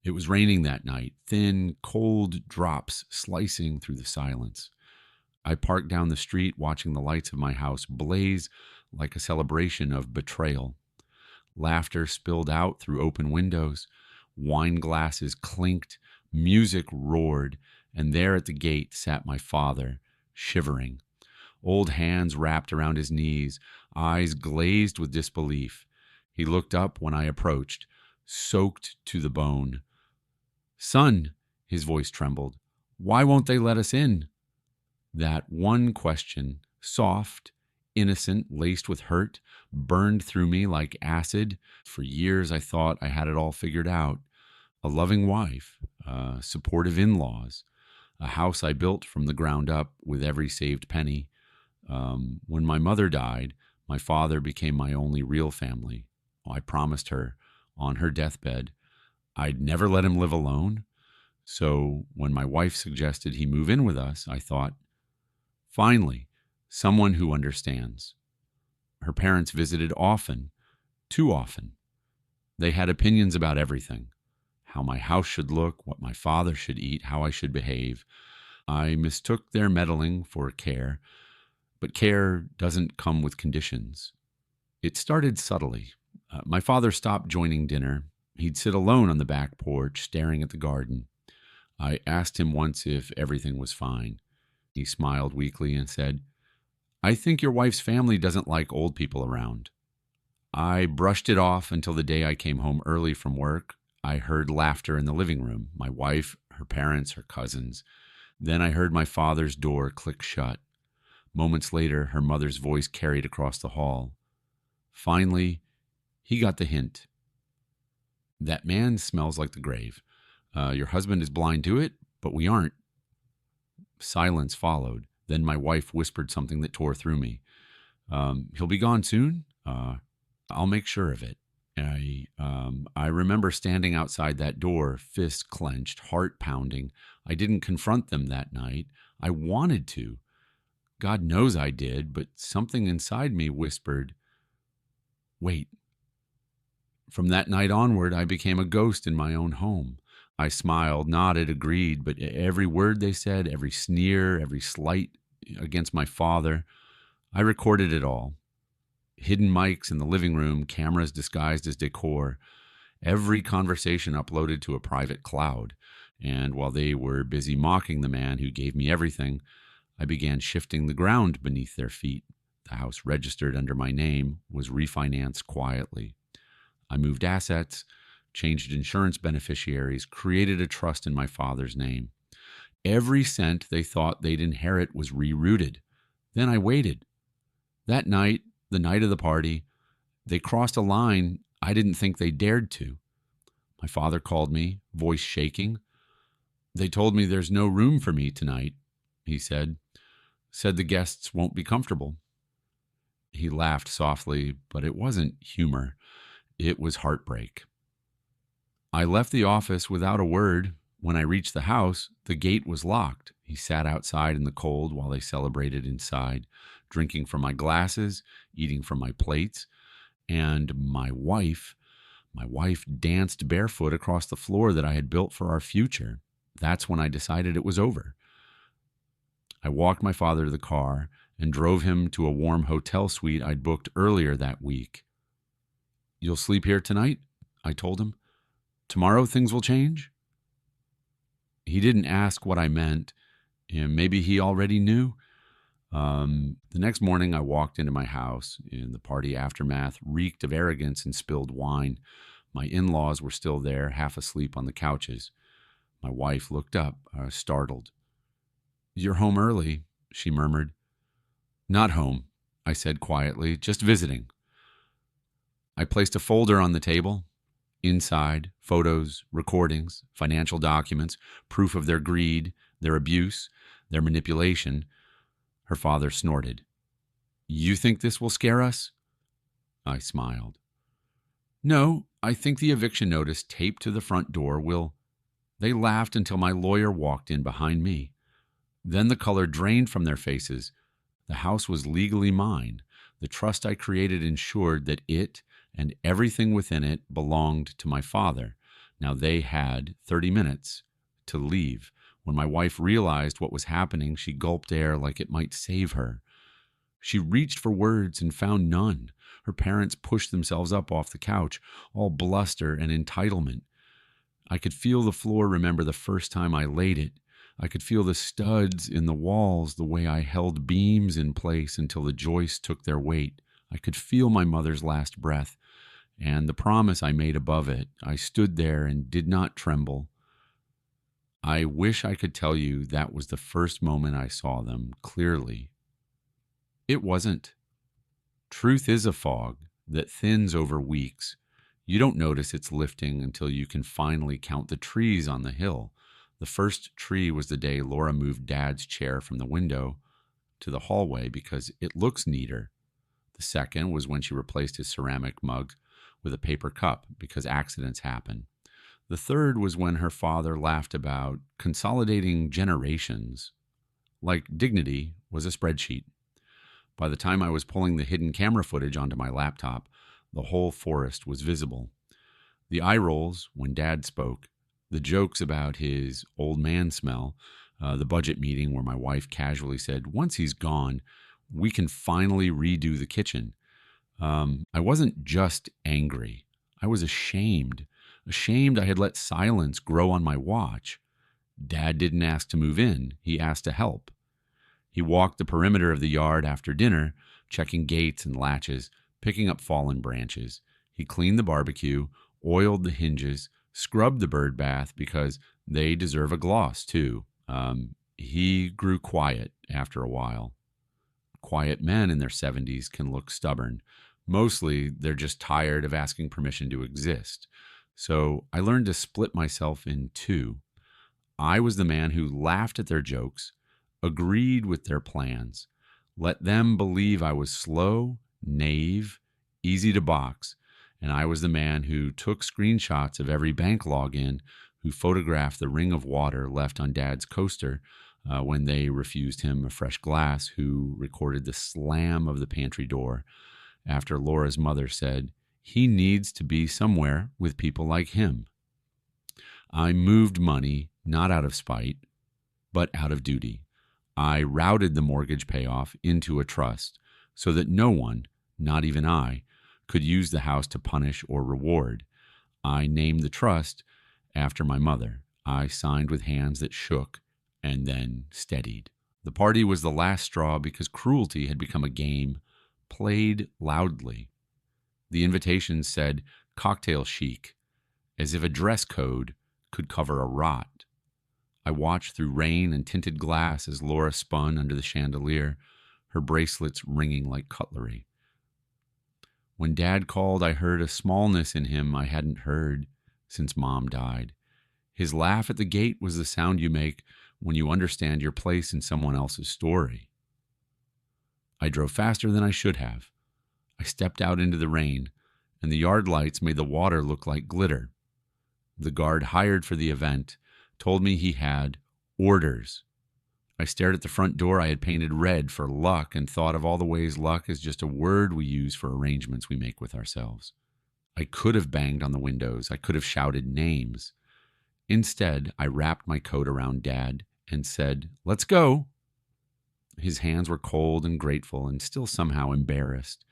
It was raining that night, thin, cold drops slicing through the silence. I parked down the street, watching the lights of my house blaze like a celebration of betrayal. Laughter spilled out through open windows, wine glasses clinked, music roared, and there at the gate sat my father, shivering, old hands wrapped around his knees, eyes glazed with disbelief. He looked up when I approached, soaked to the bone. "Son," his voice trembled, "why won't they let us in?" That one question, soft, innocent, laced with hurt, burned through me like acid. For years I thought I had it all figured out. A loving wife, supportive in-laws, a house I built from the ground up with every saved penny. When my mother died, my father became my only real family. I promised her on her deathbed I'd never let him live alone. So when my wife suggested he move in with us, I thought, finally, someone who understands. Her parents visited often, too often. They had opinions about everything: how my house should look, what my father should eat, how I should behave. I mistook their meddling for care, but care doesn't come with conditions. It started subtly. My father stopped joining dinner. He'd sit alone on the back porch, staring at the garden. I asked him once if everything was fine. He smiled weakly and said, "I think your wife's family doesn't like old people around." I brushed it off until the day I came home early from work. I heard laughter in the living room, my wife, her parents, her cousins. Then I heard my father's door click shut. Moments later, her mother's voice carried across the hall. Finally, he got the hint. "That man smells like the grave. Your husband is blind to it, but we aren't." Silence followed. Then my wife whispered something that tore through me. "He'll be gone soon? I'll make sure of it." I remember standing outside that door, fists clenched, heart pounding. I didn't confront them that night. I wanted to. God knows I did, but something inside me whispered, "Wait." From that night onward, I became a ghost in my own home. I smiled, nodded, agreed, but every word they said, every sneer, every slight against my father, I recorded it all. Hidden mics in the living room, cameras disguised as decor, every conversation uploaded to a private cloud. And while they were busy mocking the man who gave me everything, I began shifting the ground beneath their feet. The house registered under my name was refinanced quietly. I moved assets, changed insurance beneficiaries, created a trust in my father's name. Every cent they thought they'd inherit was rerouted. Then I waited. That night, the night of the party, they crossed a line I didn't think they dared to. My father called me, voice shaking. "They told me there's no room for me tonight," he said. "Said the guests won't be comfortable." He laughed softly, but it wasn't humor. It was heartbreak. I left the office without a word. When I reached the house, the gate was locked. He sat outside in the cold while they celebrated inside, drinking from my glasses, eating from my plates. And my wife danced barefoot across the floor that I had built for our future. That's when I decided it was over. I walked my father to the car and drove him to a warm hotel suite I'd booked earlier that week. "You'll sleep here tonight?" I told him. "Tomorrow things will change?" He didn't ask what I meant. Maybe he already knew. The next morning I walked into my house. In the party aftermath reeked of arrogance and spilled wine. My in-laws were still there, half asleep on the couches. My wife looked up, startled. "You're home early," she murmured. "Not home," I said quietly, "just visiting." I placed a folder on the table. Inside, photos, recordings, financial documents, proof of their greed, their abuse, their manipulation. Her father snorted. "You think this will scare us?" I smiled. "No, I think the eviction notice taped to the front door will." They laughed until my lawyer walked in behind me. Then the color drained from their faces. The house was legally mine. The trust I created ensured that it and everything within it belonged to my father. Now they had 30 minutes to leave. When my wife realized what was happening, she gulped air like it might save her. She reached for words and found none. Her parents pushed themselves up off the couch, all bluster and entitlement. I could feel the floor remember the first time I laid it. I could feel the studs in the walls, the way I held beams in place until the joists took their weight. I could feel my mother's last breath and the promise I made above it. I stood there and did not tremble. I wish I could tell you that was the first moment I saw them clearly. It wasn't. Truth is a fog that thins over weeks. You don't notice it's lifting until you can finally count the trees on the hill. The first tree was the day Laura moved Dad's chair from the window to the hallway because it looks neater. The second was when she replaced his ceramic mug with a paper cup because accidents happen. The third was when her father laughed about consolidating generations, like dignity was a spreadsheet. By the time I was pulling the hidden camera footage onto my laptop, the whole forest was visible. The eye rolls when Dad spoke, the jokes about his old man smell, the budget meeting where my wife casually said, "Once he's gone, we can finally redo the kitchen." I wasn't just angry. I was ashamed. Ashamed I had let silence grow on my watch. Dad didn't ask to move in. He asked to help. He walked the perimeter of the yard after dinner, checking gates and latches, picking up fallen branches. He cleaned the barbecue, oiled the hinges, scrubbed the bird bath because they deserve a gloss too. He grew quiet after a while. Quiet men in their 70s can look stubborn. Mostly, they're just tired of asking permission to exist. So I learned to split myself in two. I was the man who laughed at their jokes, agreed with their plans, let them believe I was slow, naive, easy to box, and I was the man who took screenshots of every bank login, who photographed the ring of water left on Dad's coaster when they refused him a fresh glass, who recorded the slam of the pantry door after Laura's mother said, "He needs to be somewhere with people like him." I moved money, not out of spite, but out of duty. I routed the mortgage payoff into a trust so that no one, not even I, could use the house to punish or reward. I named the trust after my mother. I signed with hands that shook and then steadied. The party was the last straw because cruelty had become a game played loudly. The invitation said cocktail chic, as if a dress code could cover a rot. I watched through rain and tinted glass as Laura spun under the chandelier, her bracelets ringing like cutlery. When Dad called, I heard a smallness in him I hadn't heard since Mom died. His laugh at the gate was the sound you make when you understand your place in someone else's story. I drove faster than I should have. I stepped out into the rain, and the yard lights made the water look like glitter. The guard hired for the event told me he had orders. I stared at the front door I had painted red for luck and thought of all the ways luck is just a word we use for arrangements we make with ourselves. I could have banged on the windows. I could have shouted names. Instead, I wrapped my coat around Dad and said, "Let's go." His hands were cold and grateful and still somehow embarrassed.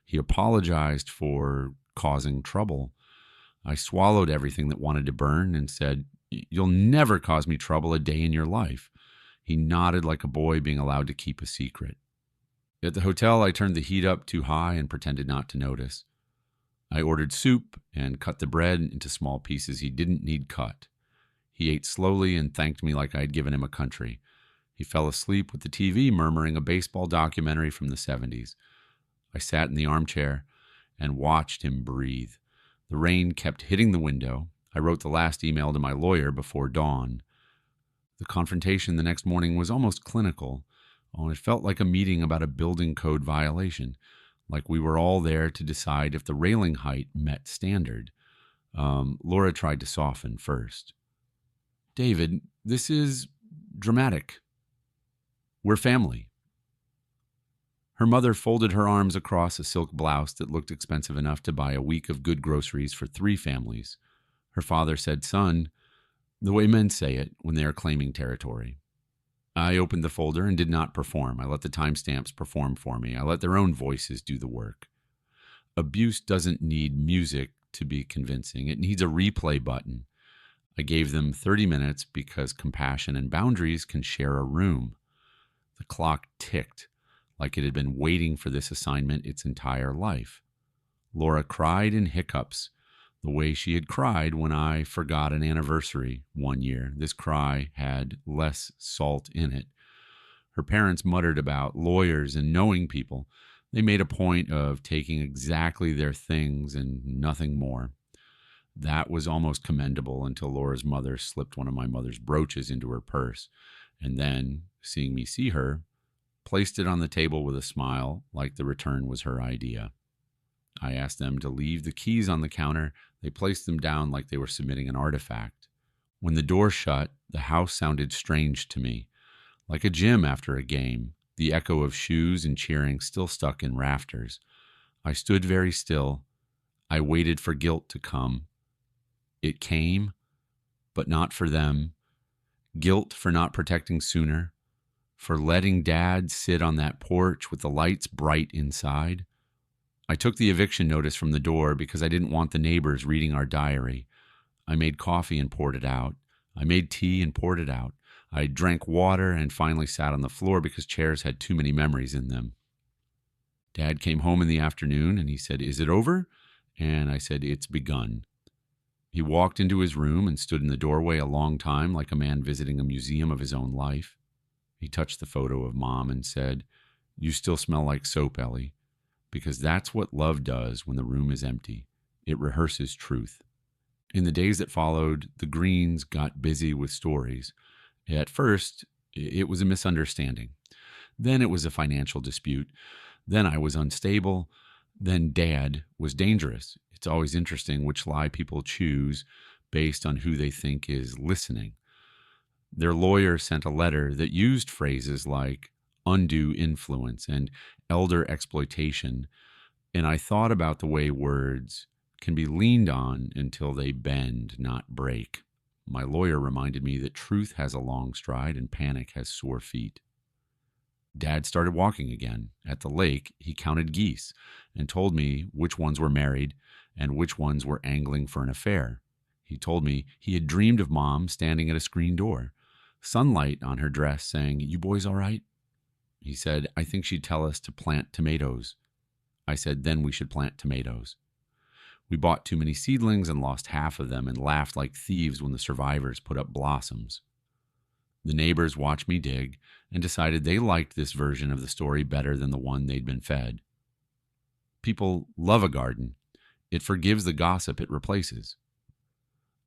He apologized for causing trouble. I swallowed everything that wanted to burn and said, "You'll never cause me trouble a day in your life." He nodded like a boy being allowed to keep a secret. At the hotel, I turned the heat up too high and pretended not to notice. I ordered soup and cut the bread into small pieces he didn't need cut. He ate slowly and thanked me like I had given him a country. He fell asleep with the TV murmuring a baseball documentary from the 70s. I sat in the armchair and watched him breathe. The rain kept hitting the window. I wrote the last email to my lawyer before dawn. The confrontation the next morning was almost clinical. Oh, it felt like a meeting about a building code violation, like we were all there to decide if the railing height met standard. Laura tried to soften first. "David, this is dramatic. We're family." Her mother folded her arms across a silk blouse that looked expensive enough to buy a week of good groceries for 3 families. Her father said, "Son," the way men say it when they are claiming territory. I opened the folder and did not perform. I let the timestamps perform for me. I let their own voices do the work. Abuse doesn't need music to be convincing. It needs a replay button. I gave them 30 minutes because compassion and boundaries can share a room. The clock ticked like it had been waiting for this assignment its entire life. Laura cried in hiccups, the way she had cried when I forgot an anniversary one year. This cry had less salt in it. Her parents muttered about lawyers and knowing people. They made a point of taking exactly their things and nothing more. That was almost commendable until Laura's mother slipped one of my mother's brooches into her purse, and then, seeing me see her, placed it on the table with a smile like the return was her idea. I asked them to leave the keys on the counter. They placed them down like they were submitting an artifact. When the door shut, the house sounded strange to me, like a gym after a game, the echo of shoes and cheering still stuck in rafters. I stood very still. I waited for guilt to come. It came, but not for them. Guilt for not protecting sooner, for letting Dad sit on that porch with the lights bright inside. I took the eviction notice from the door because I didn't want the neighbors reading our diary. I made coffee and poured it out. I made tea and poured it out. I drank water and finally sat on the floor because chairs had too many memories in them. Dad came home in the afternoon and he said, "Is it over?" And I said, "It's begun." He walked into his room and stood in the doorway a long time like a man visiting a museum of his own life. He touched the photo of Mom and said, "You still smell like soap, Ellie." Because that's what love does when the room is empty. It rehearses truth. In the days that followed, the Greens got busy with stories. At first, it was a misunderstanding. Then it was a financial dispute. Then I was unstable. Then Dad was dangerous. It's always interesting which lie people choose based on who they think is listening. Their lawyer sent a letter that used phrases like undue influence and elder exploitation, and I thought about the way words can be leaned on until they bend, not break. My lawyer reminded me that truth has a long stride and panic has sore feet. Dad started walking again. At the lake, he counted geese and told me which ones were married and which ones were angling for an affair. He told me he had dreamed of Mom standing at a screen door, sunlight on her dress, saying, "You boys all right?" He said, "I think she'd tell us to plant tomatoes." I said, "Then we should plant tomatoes." We bought too many seedlings and lost half of them and laughed like thieves when the survivors put up blossoms. The neighbors watched me dig and decided they liked this version of the story better than the one they'd been fed. People love a garden. It forgives the gossip it replaces.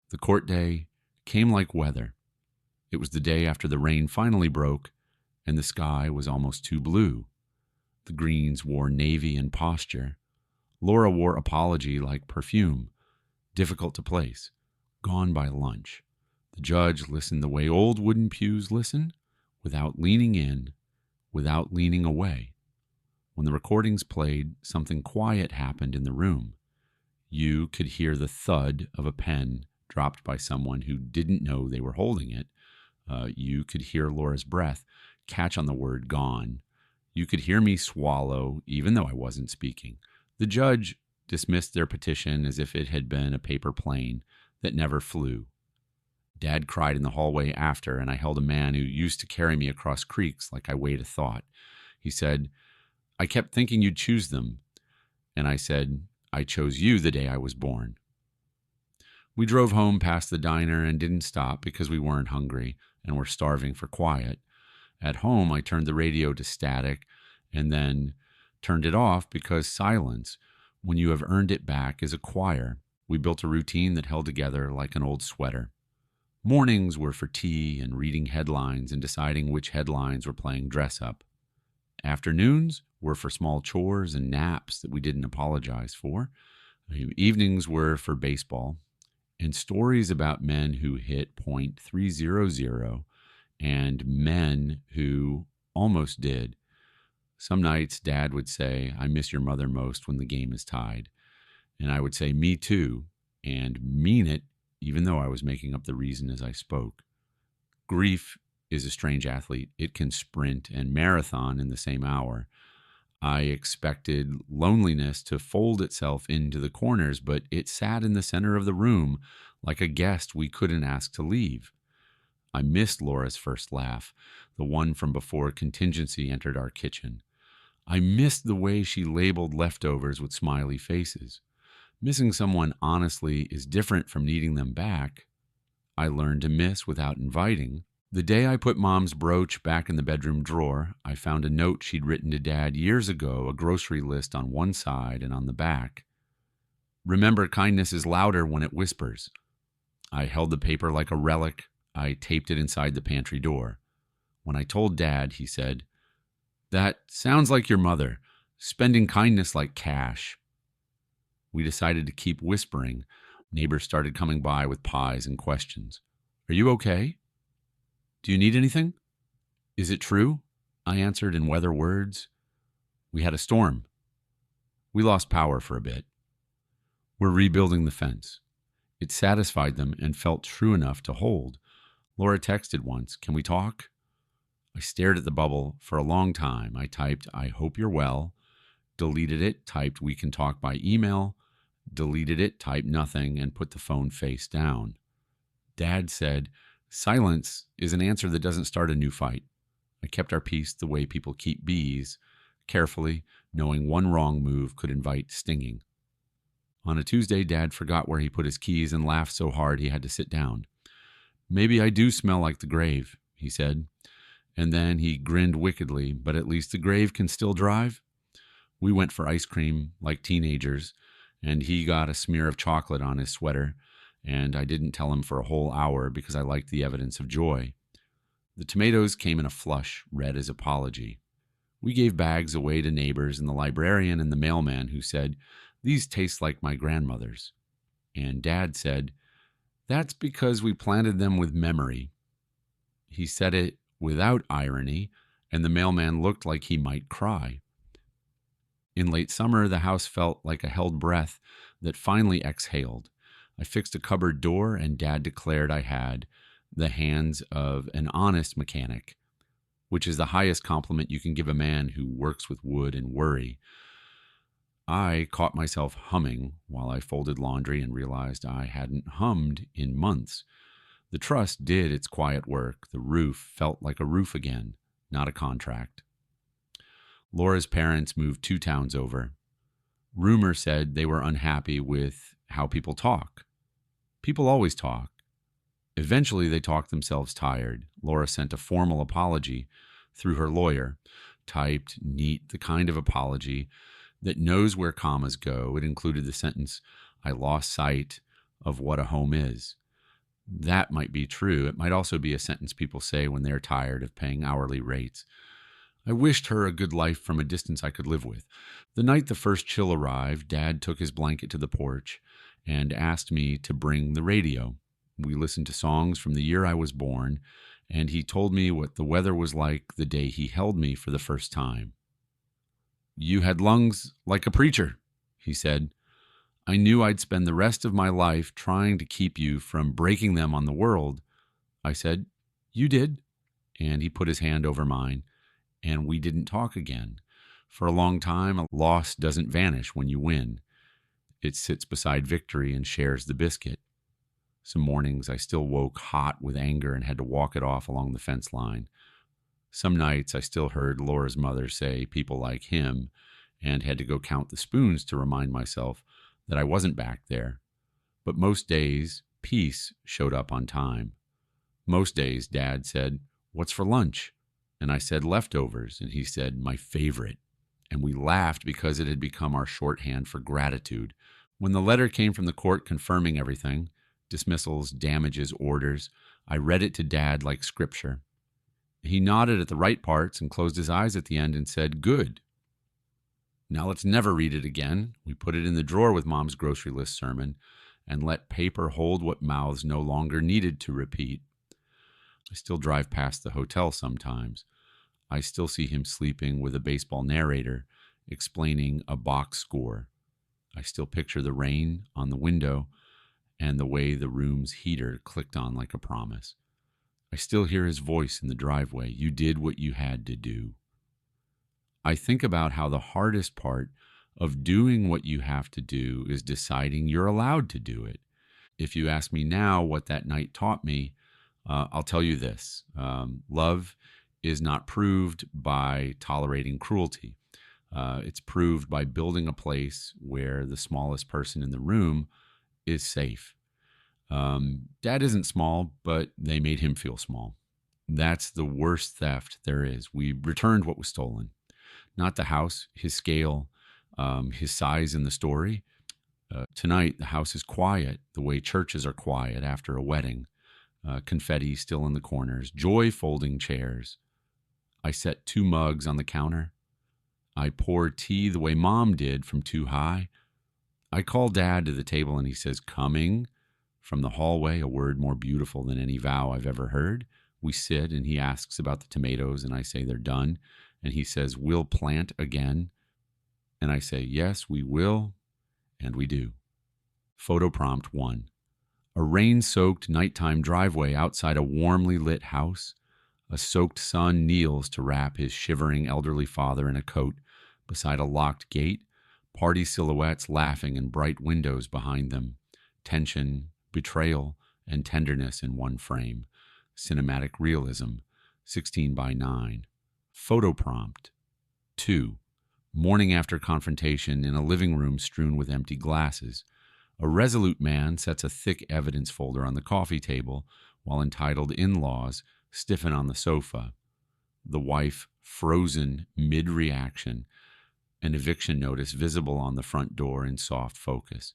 The court day came like weather. It was the day after the rain finally broke and the sky was almost too blue. The Greens wore navy and posture. Laura wore apology like perfume, difficult to place, gone by lunch. The judge listened the way old wooden pews listen, without leaning in, without leaning away. When the recordings played, something quiet happened in the room. You could hear the thud of a pen dropped by someone who didn't know they were holding it. You could hear Laura's breath catch on the word gone. You could hear me swallow, even though I wasn't speaking. The judge dismissed their petition as if it had been a paper plane that never flew. Dad cried in the hallway after, and I held a man who used to carry me across creeks like I weighed a thought. He said, "I kept thinking you'd choose them." And I said, "I chose you the day I was born." We drove home past the diner and didn't stop because we weren't hungry and were starving for quiet. At home, I turned the radio to static and then turned it off because silence, when you have earned it back, is a choir. We built a routine that held together like an old sweater. Mornings were for tea and reading headlines and deciding which headlines were playing dress up. Afternoons were for small chores and naps that we didn't apologize for. Evenings were for baseball and stories about men who hit .300 and men who almost did. Some nights Dad would say, "I miss your mother most when the game is tied." And I would say, "Me too," and mean it even though I was making up the reason as I spoke. Grief is a strange athlete. It can sprint and marathon in the same hour. I expected loneliness to fold itself into the corners, but it sat in the center of the room like a guest we couldn't ask to leave. I missed Laura's first laugh, the one from before contingency entered our kitchen. I missed the way she labeled leftovers with smiley faces. Missing someone honestly is different from needing them back. I learned to miss without inviting. The day I put Mom's brooch back in the bedroom drawer, I found a note she'd written to Dad years ago, a grocery list on one side and on the back. Remember, kindness is louder when it whispers. I held the paper like a relic. I taped it inside the pantry door. When I told Dad, he said, "That sounds like your mother, spending kindness like cash." We decided to keep whispering. Neighbors started coming by with pies and questions. "Are you okay? Do you need anything? Is it true?" I answered in weather words. "We had a storm. We lost power for a bit. We're rebuilding the fence." It satisfied them and felt true enough to hold. Laura texted once, "Can we talk?" I stared at the bubble for a long time. I typed, "I hope you're well," deleted it, typed, "We can talk by email," deleted it, typed nothing, and put the phone face down. Dad said, "Silence is an answer that doesn't start a new fight." I kept our peace the way people keep bees, carefully, knowing one wrong move could invite stinging. On a Tuesday, Dad forgot where he put his keys and laughed so hard he had to sit down. "Maybe I do smell like the grave," he said. And then he grinned wickedly, "But at least the grave can still drive." We went for ice cream like teenagers, and he got a smear of chocolate on his sweater, and I didn't tell him for a whole hour because I liked the evidence of joy. The tomatoes came in a flush, red as apology. We gave bags away to neighbors and the librarian and the mailman, who said, "These taste like my grandmother's." And Dad said, "That's because we planted them with memory." He said it without irony, and the mailman looked like he might cry. In late summer, the house felt like a held breath that finally exhaled. I fixed a cupboard door, and Dad declared I had the hands of an honest mechanic, which is the highest compliment you can give a man who works with wood and worry. I caught myself humming while I folded laundry and realized I hadn't hummed in months. The trust did its quiet work. The roof felt like a roof again, not a contract. Laura's parents moved 2 towns over. Rumor said they were unhappy with how people talk. People always talk. Eventually, they talked themselves tired. Laura sent a formal apology through her lawyer, typed neat, the kind of apology that knows where commas go. It included the sentence, "I lost sight of what a home is." That might be true. It might also be a sentence people say when they're tired of paying hourly rates. I wished her a good life from a distance I could live with. The night the first chill arrived, Dad took his blanket to the porch and asked me to bring the radio. We listened to songs from the year I was born, and he told me what the weather was like the day he held me for the first time. "You had lungs like a preacher," he said. "I knew I'd spend the rest of my life trying to keep you from breaking them on the world." I said, "You did." And he put his hand over mine, and we didn't talk again. For a long time, a loss doesn't vanish when you win. It sits beside victory and shares the biscuit. Some mornings I still woke hot with anger and had to walk it off along the fence line. Some nights I still heard Laura's mother say people like him and had to go count the spoons to remind myself that I wasn't back there. But most days, peace showed up on time. Most days, Dad said, "What's for lunch?" And I said, "Leftovers." And he said, "My favorite." And we laughed because it had become our shorthand for gratitude. When the letter came from the court confirming everything, dismissals, damages, orders, I read it to Dad like scripture. He nodded at the right parts and closed his eyes at the end and said, "Good. Now let's never read it again." We put it in the drawer with Mom's grocery list sermon and let paper hold what mouths no longer needed to repeat. I still drive past the hotel sometimes. I still see him sleeping with a baseball narrator explaining a box score. I still picture the rain on the window and the way the room's heater clicked on like a promise. I still hear his voice in the driveway. You did what you had to do. I think about how the hardest part of doing what you have to do is deciding you're allowed to do it. If you ask me now what that night taught me, I'll tell you this. Love is not proved by tolerating cruelty. It's proved by building a place where the smallest person in the room is safe. Dad isn't small, but they made him feel small. That's the worst theft there is. We returned what was stolen, not the house, his scale, his size in the story. Tonight, the house is quiet the way churches are quiet after a wedding. Confetti still in the corners, joy folding chairs. I set 2 mugs on the counter. I pour tea the way Mom did from too high. I call Dad to the table and he says, coming. From the hallway, a word more beautiful than any vow I've ever heard. We sit and he asks about the tomatoes and I say they're done. And he says, we'll plant again. And I say, yes, we will. And we do. Photo prompt 1. A rain-soaked nighttime driveway outside a warmly lit house. A soaked son kneels to wrap his shivering elderly father in a coat beside a locked gate. Party silhouettes laughing in bright windows behind them. Tension, betrayal, and tenderness in one frame. Cinematic realism, 16:9. Photo prompt 2. Morning after confrontation in a living room strewn with empty glasses. A resolute man sets a thick evidence folder on the coffee table while entitled in-laws stiffen on the sofa. The wife frozen mid-reaction, an eviction notice visible on the front door in soft focus.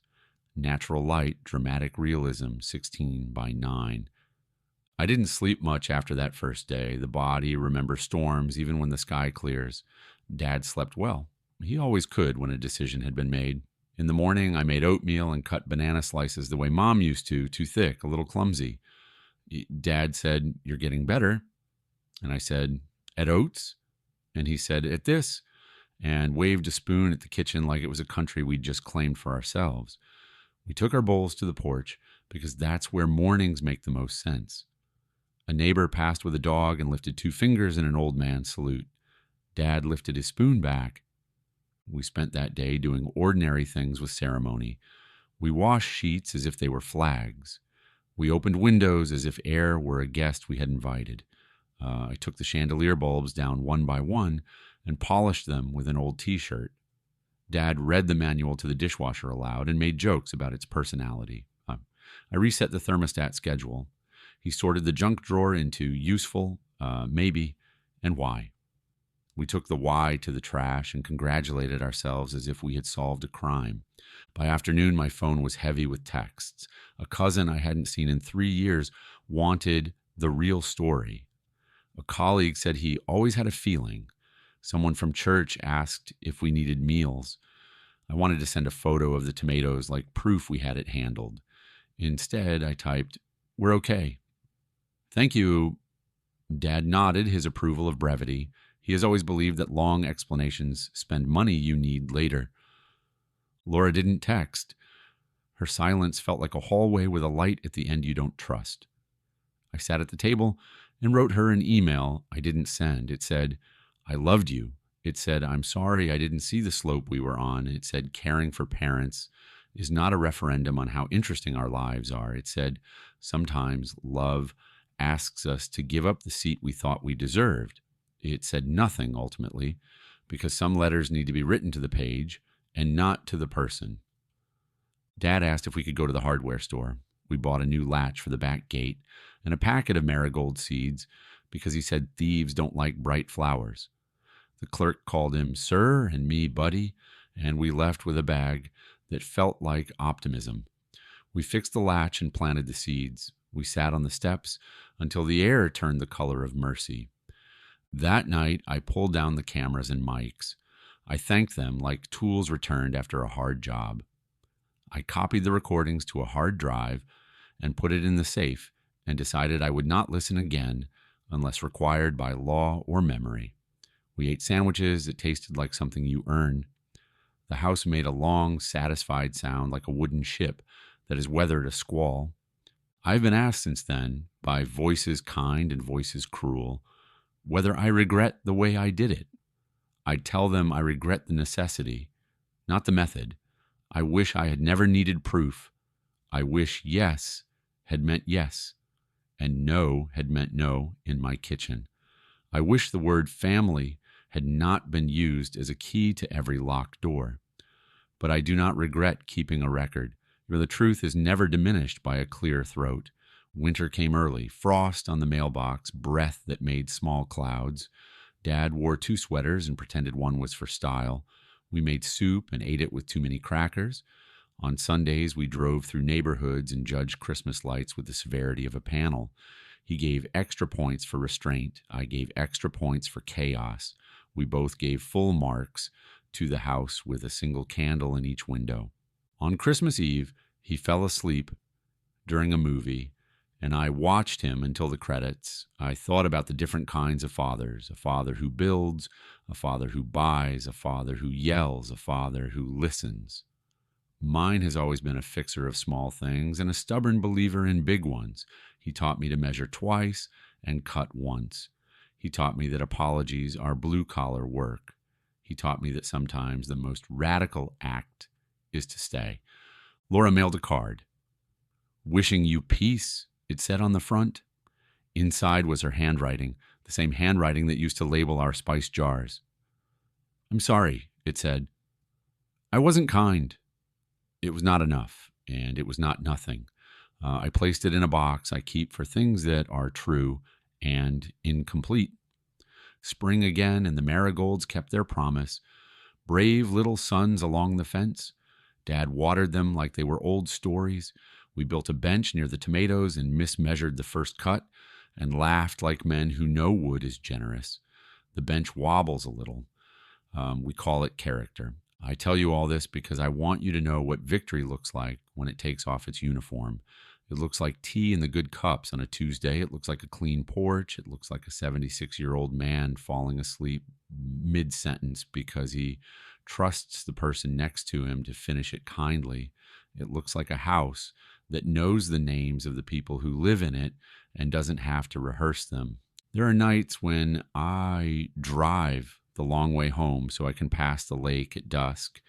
Natural light, dramatic realism, 16:9. I didn't sleep much after that first day. The body remembers storms even when the sky clears. Dad slept well. He always could when a decision had been made. In the morning, I made oatmeal and cut banana slices the way Mom used to, too thick, a little clumsy. Dad said, you're getting better. And I said, at oats? And he said, at this, and waved a spoon at the kitchen like it was a country we'd just claimed for ourselves. We took our bowls to the porch because that's where mornings make the most sense. A neighbor passed with a dog and lifted 2 fingers in an old man salute. Dad lifted his spoon back. We spent that day doing ordinary things with ceremony. We washed sheets as if they were flags. We opened windows as if air were a guest we had invited. I took the chandelier bulbs down one by one and polished them with an old T-shirt. Dad read the manual to the dishwasher aloud and made jokes about its personality. I reset the thermostat schedule. He sorted the junk drawer into useful, maybe, and why. We took the why to the trash and congratulated ourselves as if we had solved a crime. By afternoon, my phone was heavy with texts. A cousin I hadn't seen in 3 years wanted the real story. A colleague said he always had a feeling. Someone from church asked if we needed meals. I wanted to send a photo of the tomatoes like proof we had it handled. Instead, I typed, we're okay. Thank you. Dad nodded his approval of brevity. He has always believed that long explanations spend money you need later. Laura didn't text. Her silence felt like a hallway with a light at the end you don't trust. I sat at the table and wrote her an email I didn't send. It said, I loved you. It said, I'm sorry I didn't see the slope we were on. It said, caring for parents is not a referendum on how interesting our lives are. It said, sometimes love asks us to give up the seat we thought we deserved. It said nothing, ultimately, because some letters need to be written to the page and not to the person. Dad asked if we could go to the hardware store. We bought a new latch for the back gate and a packet of marigold seeds because he said thieves don't like bright flowers. The clerk called him sir and me buddy, and we left with a bag that felt like optimism. We fixed the latch and planted the seeds. We sat on the steps until the air turned the color of mercy. That night, I pulled down the cameras and mics. I thanked them like tools returned after a hard job. I copied the recordings to a hard drive and put it in the safe and decided I would not listen again unless required by law or memory. We ate sandwiches that tasted like something you earn. The house made a long, satisfied sound like a wooden ship that has weathered a squall. I've been asked since then, by voices kind and voices cruel, whether I regret the way I did it. I tell them I regret the necessity, not the method. I wish I had never needed proof. I wish yes had meant yes, and no had meant no in my kitchen. I wish the word family had not been used as a key to every locked door. But I do not regret keeping a record, for the truth is never diminished by a clear throat. Winter came early, frost on the mailbox, breath that made small clouds. Dad wore 2 sweaters and pretended one was for style. We made soup and ate it with too many crackers. On Sundays, we drove through neighborhoods and judged Christmas lights with the severity of a panel. He gave extra points for restraint. I gave extra points for chaos. We both gave full marks to the house with a single candle in each window. On Christmas Eve, he fell asleep during a movie, and I watched him until the credits. I thought about the different kinds of fathers: a father who builds, a father who buys, a father who yells, a father who listens. Mine has always been a fixer of small things and a stubborn believer in big ones. He taught me to measure twice and cut once. He taught me that apologies are blue-collar work. He taught me that sometimes the most radical act is to stay. Laura mailed a card. "Wishing you peace," it said on the front. Inside was her handwriting, the same handwriting that used to label our spice jars. "I'm sorry," it said. "I wasn't kind." It was not enough, and it was not nothing. I placed it in a box I keep for things that are true and incomplete. Spring again, and the marigolds kept their promise. Brave little sons along the fence. Dad watered them like they were old stories. We built a bench near the tomatoes and mismeasured the first cut and laughed like men who know wood is generous. The bench wobbles a little. We call it character. I tell you all this because I want you to know what victory looks like when it takes off its uniform. It looks like tea in the good cups on a Tuesday. It looks like a clean porch. It looks like a 76-year-old man falling asleep mid-sentence because he trusts the person next to him to finish it kindly. It looks like a house that knows the names of the people who live in it and doesn't have to rehearse them. There are nights when I drive the long way home so I can pass the lake at dusk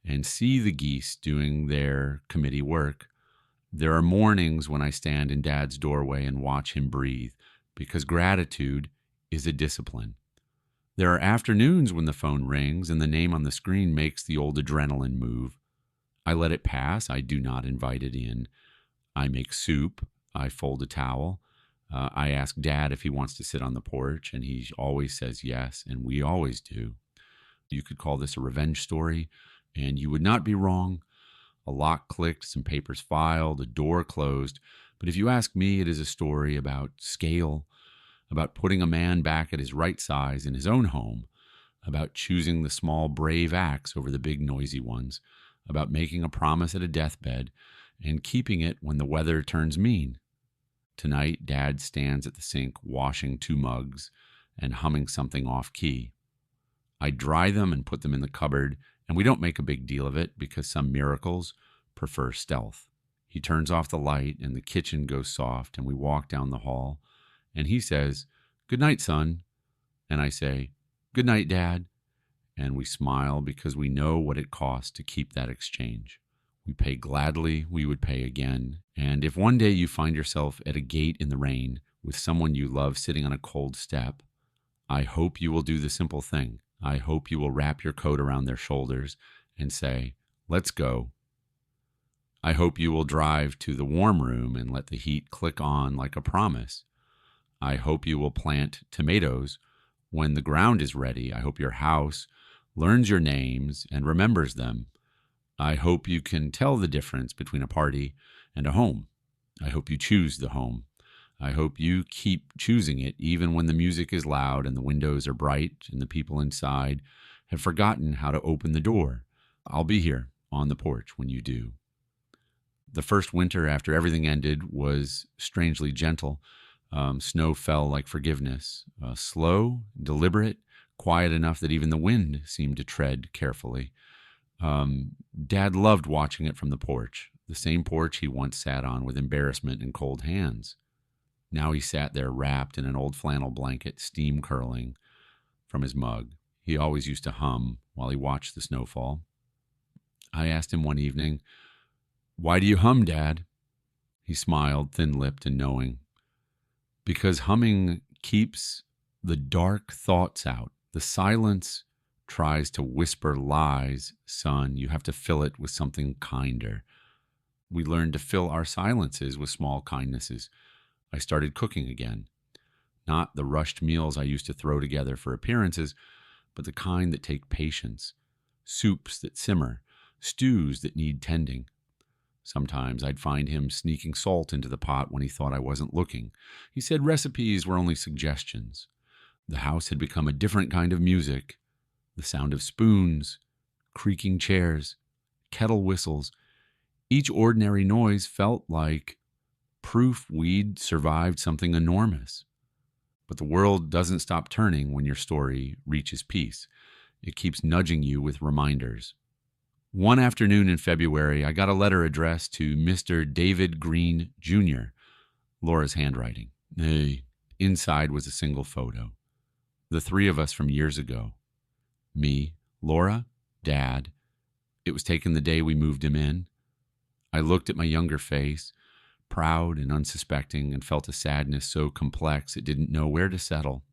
and see the geese doing their committee work. There are mornings when I stand in Dad's doorway and watch him breathe, because gratitude is a discipline. There are afternoons when the phone rings and the name on the screen makes the old adrenaline move. I let it pass. I do not invite it in. I make soup. I fold a towel. I ask Dad if he wants to sit on the porch, and he always says yes, and we always do. You could call this a revenge story, and you would not be wrong. A lock clicked, some papers filed, a door closed. But if you ask me, it is a story about scale, about putting a man back at his right size in his own home, about choosing the small, brave acts over the big, noisy ones, about making a promise at a deathbed and keeping it when the weather turns mean. Tonight, Dad stands at the sink washing 2 mugs and humming something off-key. I dry them and put them in the cupboard, and we don't make a big deal of it because some miracles prefer stealth. He turns off the light, and the kitchen goes soft, and we walk down the hall, and he says, "Good night, son." And I say, "Good night, Dad." And we smile because we know what it costs to keep that exchange. We pay gladly, we would pay again. And if one day you find yourself at a gate in the rain with someone you love sitting on a cold step, I hope you will do the simple thing. I hope you will wrap your coat around their shoulders and say, "Let's go." I hope you will drive to the warm room and let the heat click on like a promise. I hope you will plant tomatoes when the ground is ready. I hope your house learns your names and remembers them. I hope you can tell the difference between a party and a home. I hope you choose the home. I hope you keep choosing it even when the music is loud and the windows are bright and the people inside have forgotten how to open the door. I'll be here on the porch when you do. The first winter after everything ended was strangely gentle. Snow fell like forgiveness. Slow, deliberate, quiet enough that even the wind seemed to tread carefully. Dad loved watching it from the porch. the same porch he once sat on with embarrassment and cold hands. Now he sat there wrapped in an old flannel blanket, steam curling from his mug. He always used to hum while he watched the snowfall. I asked him one evening, "Why do you hum, Dad?" He smiled, thin-lipped and knowing. Because humming keeps the dark thoughts out. The silence tries to whisper lies. Son, you have to fill it with something kinder. We learned to fill our silences with small kindnesses. I started cooking again. Not the rushed meals I used to throw together for appearances, but the kind that take patience. Soups that simmer, stews that need tending. Sometimes I'd find him sneaking salt into the pot when he thought I wasn't looking. He said recipes were only suggestions. The house had become a different kind of music. The sound of spoons, creaking chairs, kettle whistles. Each ordinary noise felt like proof we'd survived something enormous. But the world doesn't stop turning when your story reaches peace. It keeps nudging you with reminders. One afternoon in February, I got a letter addressed to Mr. David Green, Jr., Laura's handwriting. Inside was a single photo. The three of us from years ago. Me, Laura, Dad. It was taken the day we moved him in. I looked at my younger face, proud and unsuspecting, and felt a sadness so complex it didn't know where to settle.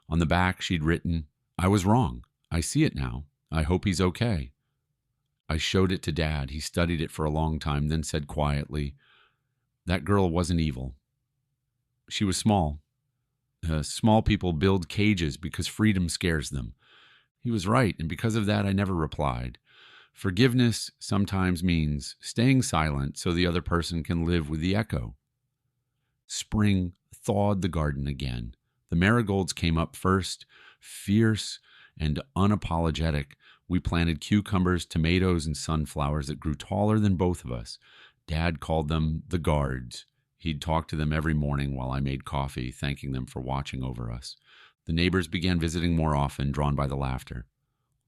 On the back, she'd written, "I was wrong. I see it now. I hope he's okay." I showed it to Dad. He studied it for a long time, then said quietly, "That girl wasn't evil. She was small. Small people build cages because freedom scares them." He was right, and because of that, I never replied. Forgiveness sometimes means staying silent so the other person can live with the echo. Spring thawed the garden again. The marigolds came up first, fierce and unapologetic. We planted cucumbers, tomatoes, and sunflowers that grew taller than both of us. Dad called them the guards. He'd talk to them every morning while I made coffee, thanking them for watching over us. The neighbors began visiting more often, drawn by the laughter.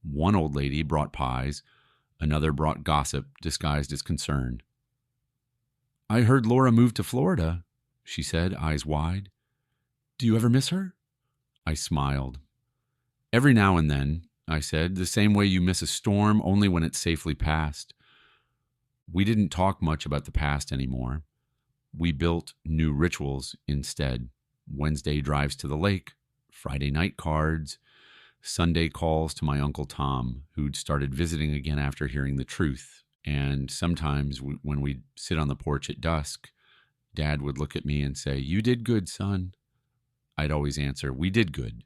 One old lady brought pies. Another brought gossip disguised as concern. "I heard Laura moved to Florida," she said, eyes wide. "Do you ever miss her?" I smiled. "Every now and then," I said, "the same way you miss a storm, only when it's safely past." We didn't talk much about the past anymore. We built new rituals instead. Wednesday drives to the lake, Friday night cards, Sunday calls to my Uncle Tom, who'd started visiting again after hearing the truth. And sometimes when we'd sit on the porch at dusk, Dad would look at me and say, "You did good, son." I'd always answer, "We did good."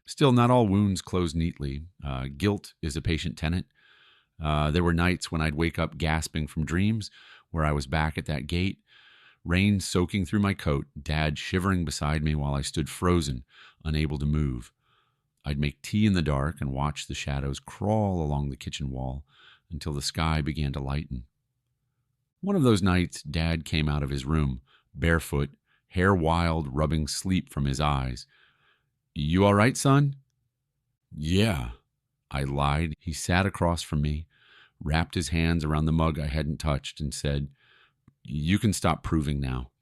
Still, not all wounds close neatly. Guilt is a patient tenant. There were nights when I'd wake up gasping from dreams where I was back at that gate, rain soaking through my coat, Dad shivering beside me while I stood frozen, unable to move. I'd make tea in the dark and watch the shadows crawl along the kitchen wall until the sky began to lighten. One of those nights, Dad came out of his room, barefoot, hair wild, rubbing sleep from his eyes. "You all right, son?" "Yeah," I lied. He sat across from me, wrapped his hands around the mug I hadn't touched, and said, "You can stop proving now.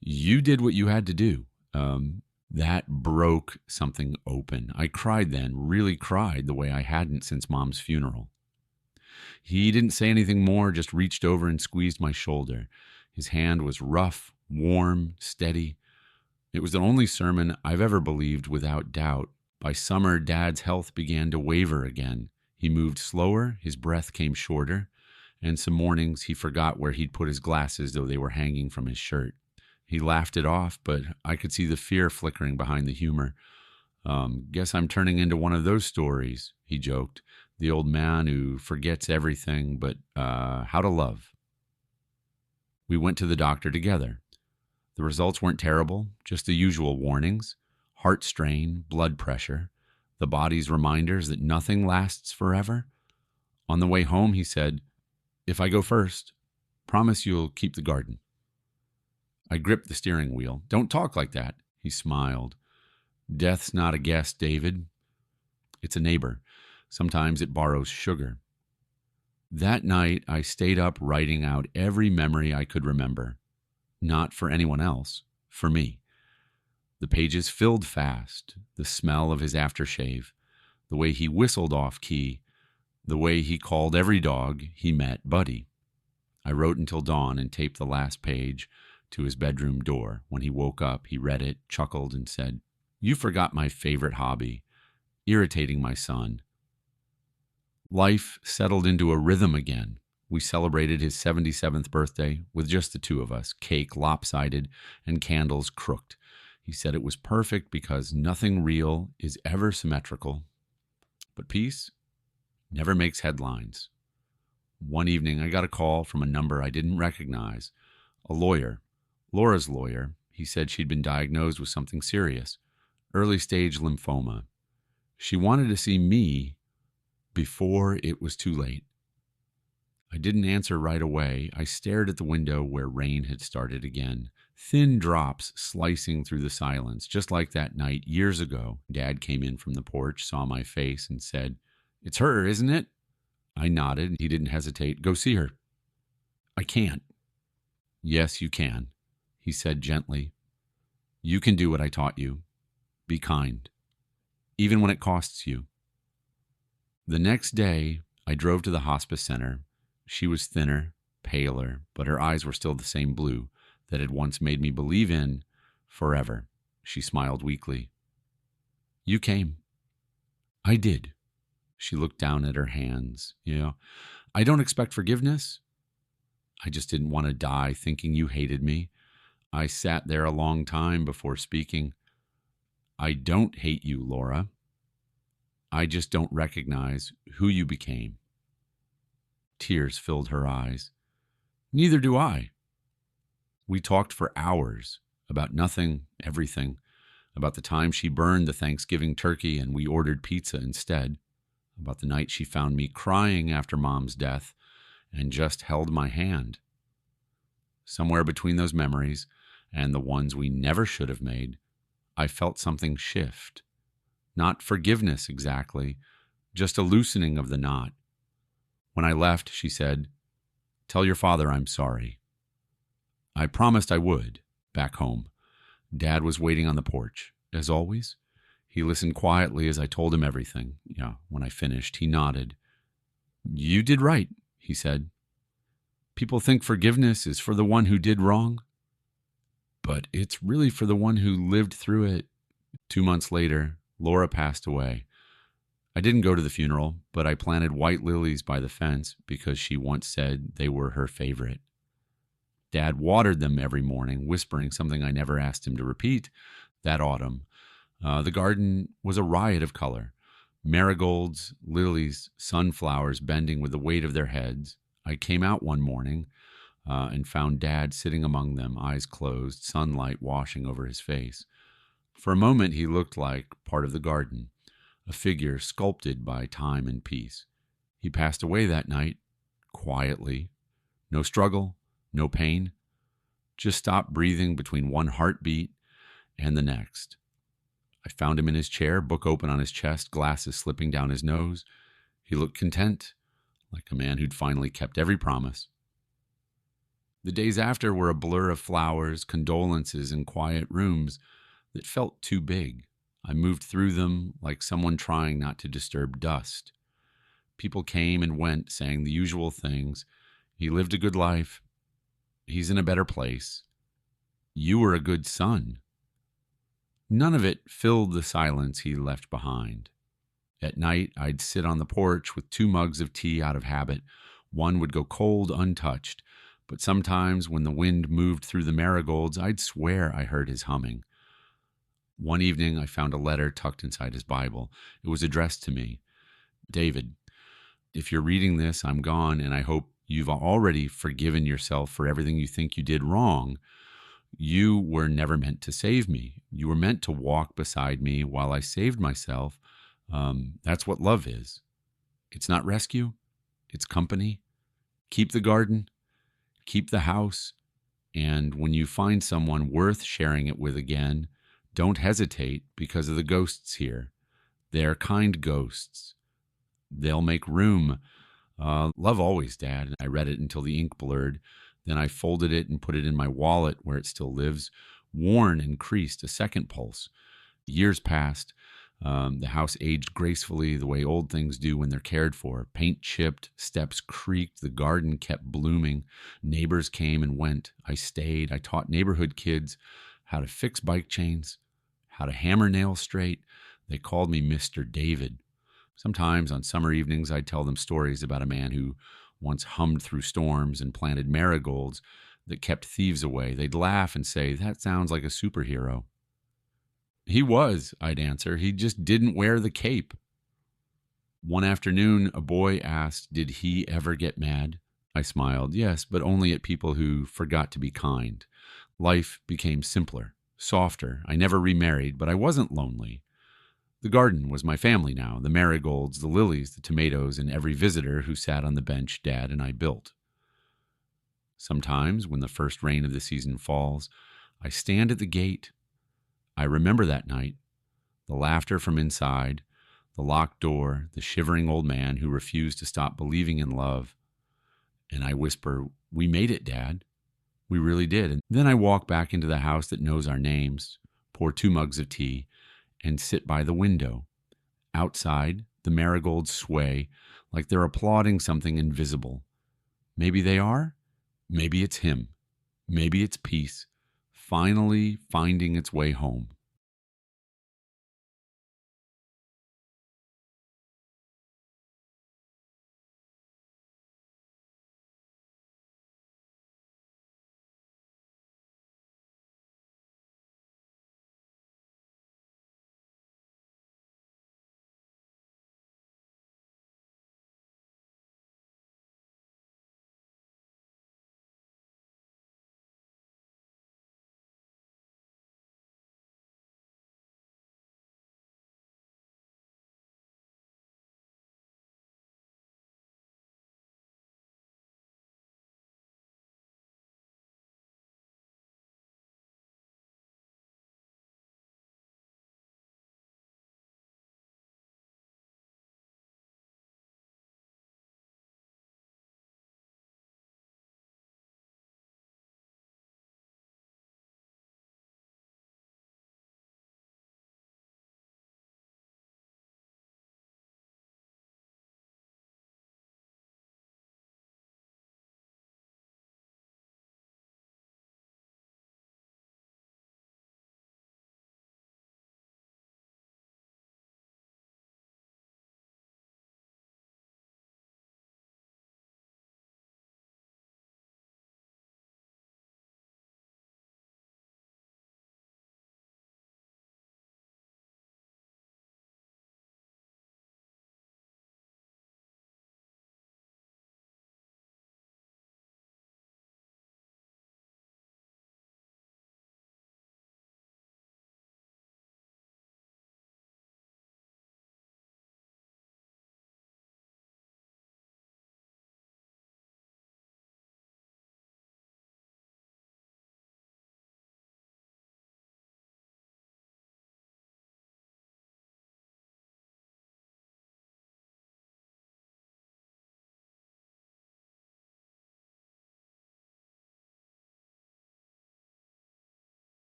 You did what you had to do." That broke something open. I cried then, really cried the way I hadn't since Mom's funeral. He didn't say anything more, just reached over and squeezed my shoulder. His hand was rough, warm, steady. It was the only sermon I've ever believed without doubt. By summer, Dad's health began to waver again. He moved slower, his breath came shorter, and some mornings he forgot where he'd put his glasses, though they were hanging from his shirt. He laughed it off, but I could see the fear flickering behind the humor. "Guess I'm turning into one of those stories," he joked. "The old man who forgets everything but how to love." We went to the doctor together. The results weren't terrible, just the usual warnings: heart strain, blood pressure, the body's reminders that nothing lasts forever. On the way home, he said, "If I go first, promise you'll keep the garden." I gripped the steering wheel. "Don't talk like that." He smiled. "Death's not a guest, David. It's a neighbor. Sometimes it borrows sugar." That night, I stayed up writing out every memory I could remember. Not for anyone else, for me. The pages filled fast, the smell of his aftershave, the way he whistled off key, the way he called every dog he met Buddy. I wrote until dawn and taped the last page to his bedroom door. When he woke up, he read it, chuckled, and said, "You forgot my favorite hobby, irritating my son." Life settled into a rhythm again. We celebrated his 77th birthday with just the two of us, cake lopsided and candles crooked. He said it was perfect because nothing real is ever symmetrical. But peace never makes headlines. One evening, I got a call from a number I didn't recognize. A lawyer, Laura's lawyer. He said she'd been diagnosed with something serious, early stage lymphoma. She wanted to see me before it was too late. I didn't answer right away. I stared at the window where rain had started again, thin drops slicing through the silence, just like that night years ago. Dad came in from the porch, saw my face, and said, "It's her, isn't it?" I nodded. He didn't hesitate. "Go see her." "I can't." "Yes, you can," he said gently. "You can do what I taught you. Be kind, even when it costs you." The next day, I drove to the hospice center. She was thinner, paler, but her eyes were still the same blue that had once made me believe in forever. She smiled weakly. "You came." "I did." She looked down at her hands. I don't expect forgiveness. I just didn't want to die thinking you hated me." I sat there a long time before speaking. "I don't hate you, Laura. I just don't recognize who you became." Tears filled her eyes. "Neither do I." We talked for hours about nothing, everything, about the time she burned the Thanksgiving turkey and we ordered pizza instead, about the night she found me crying after Mom's death and just held my hand. Somewhere between those memories and the ones we never should have made, I felt something shift. Not forgiveness exactly, just a loosening of the knot. When I left, she said, "Tell your father I'm sorry." I promised I would, back home. Dad was waiting on the porch, as always. He listened quietly as I told him everything. When I finished, he nodded. "You did right," he said. "People think forgiveness is for the one who did wrong, but it's really for the one who lived through it." 2 months later, Laura passed away. I didn't go to the funeral, but I planted white lilies by the fence because she once said they were her favorite. Dad watered them every morning, whispering something I never asked him to repeat. That autumn, the garden was a riot of color. Marigolds, lilies, sunflowers bending with the weight of their heads. I came out one morning and found Dad sitting among them, eyes closed, sunlight washing over his face. For a moment, he looked like part of the garden, a figure sculpted by time and peace. He passed away that night, quietly. No struggle, no pain. Just stopped breathing between one heartbeat and the next. I found him in his chair, book open on his chest, glasses slipping down his nose. He looked content, like a man who'd finally kept every promise. The days after were a blur of flowers, condolences, and quiet rooms that felt too big. I moved through them like someone trying not to disturb dust. People came and went, saying the usual things. "He lived a good life. He's in a better place. You were a good son." None of it filled the silence he left behind. At night, I'd sit on the porch with 2 mugs of tea out of habit. One would go cold untouched, but sometimes when the wind moved through the marigolds, I'd swear I heard his humming. One evening, I found a letter tucked inside his Bible. It was addressed to me. "David, if you're reading this, I'm gone, and I hope you've already forgiven yourself for everything you think you did wrong. You were never meant to save me. You were meant to walk beside me while I saved myself. That's what love is. It's not rescue. It's company. Keep the garden. Keep the house. And when you find someone worth sharing it with again, don't hesitate because of the ghosts here. They're kind ghosts. They'll make room Love always, Dad. I read it until the ink blurred. Then I folded it and put it in my wallet where it still lives. Worn and creased, a second pulse. Years passed. The house aged gracefully the way old things do when they're cared for. Paint chipped, steps creaked, the garden kept blooming. Neighbors came and went. I stayed. I taught neighborhood kids how to fix bike chains, how to hammer nails straight. They called me Mr. David. Sometimes on summer evenings, I'd tell them stories about a man who once hummed through storms and planted marigolds that kept thieves away. They'd laugh and say, "That sounds like a superhero." He was, I'd answer. He just didn't wear the cape. One afternoon, a boy asked, "Did he ever get mad?" I smiled. "Yes, but only at people who forgot to be kind." Life became simpler, softer. I never remarried, but I wasn't lonely. The garden was my family now, the marigolds, the lilies, the tomatoes, and every visitor who sat on the bench Dad and I built. Sometimes, when the first rain of the season falls, I stand at the gate. I remember that night, the laughter from inside, the locked door, the shivering old man who refused to stop believing in love. And I whisper, "We made it, Dad. We really did." And then I walk back into the house that knows our names, pour 2 mugs of tea, and sit by the window. Outside, the marigolds sway like they're applauding something invisible. Maybe they are. Maybe it's him. Maybe it's peace, finally finding its way home.